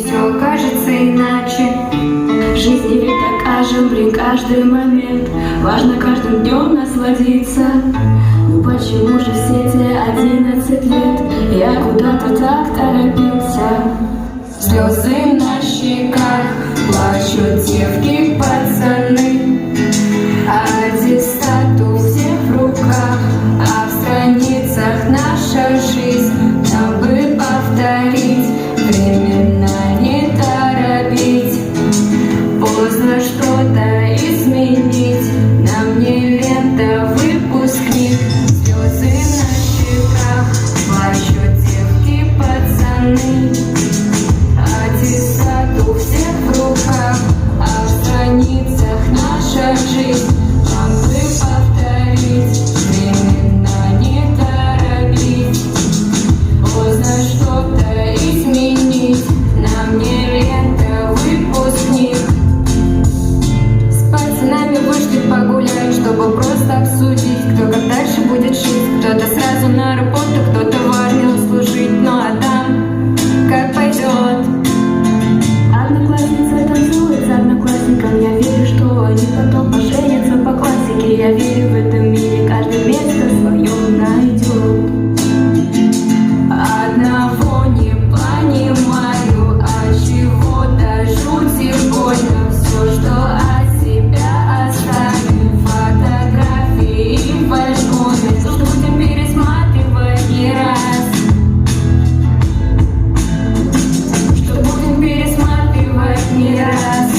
Все кажется иначе. В жизни ведь докажем, блин, каждый момент. Важно каждым днем насладиться. Ну почему же все те 11 лет я куда-то так торопился? Слезы на щеках, плачут девки, пацаны. Аттестат у всех в руках, а в страницах наша жизнь. Нам бы повторить, временно не торопить. Поздно что-то изменить, нам не лента, выпускник. Слезы на щеках, плачут девки, пацаны. Аттестат у всех в руках, а в страницах наша жизнь. Нам бы повторить, временно не торопить. Поздно что-то изменить, нам не лента, выпускник. С пацанами вышли погулять, чтобы просто обсудить, кто как дальше будет жить. Кто-то сразу на работу, кто-то в армию служить. Ну а там как пойдет. Одноклассница танцует с одноклассником. Я верю, что они потом поженятся по классике. Я верю, в этом мире каждый место свое найдет. Одного не понимаю, от чего-то жуть и больно. Все, что от себя оставим, фотографии в альбоме, что будем пересматривать не раз. Что будем пересматривать не раз.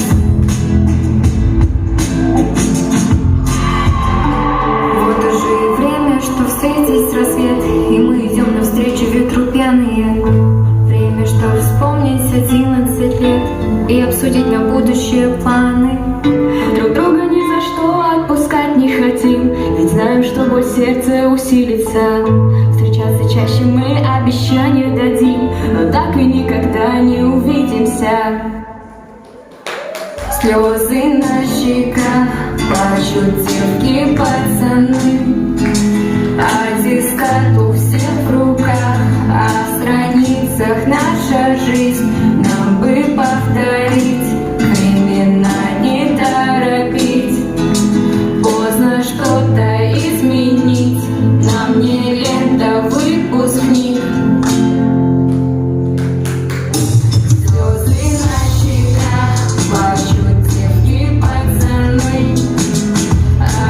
Вот уже и время, что встретить рассвет, и мы идем навстречу ветру пьяные. Время, что вспомнить 11 лет и обсудить на будущее планы. Друг друга ни за что отпускать не хотим, ведь знаем, что боль сердца усилится. Встречаться чаще мы обещания дадим, но так и никогда не увидимся. Слезы на щеках, плачут девки, пацаны. Аттестат у всех в руках, а в страницах наша жизнь. Нам бы повторить, временно не торопить. Поздно что-то изменить, нам не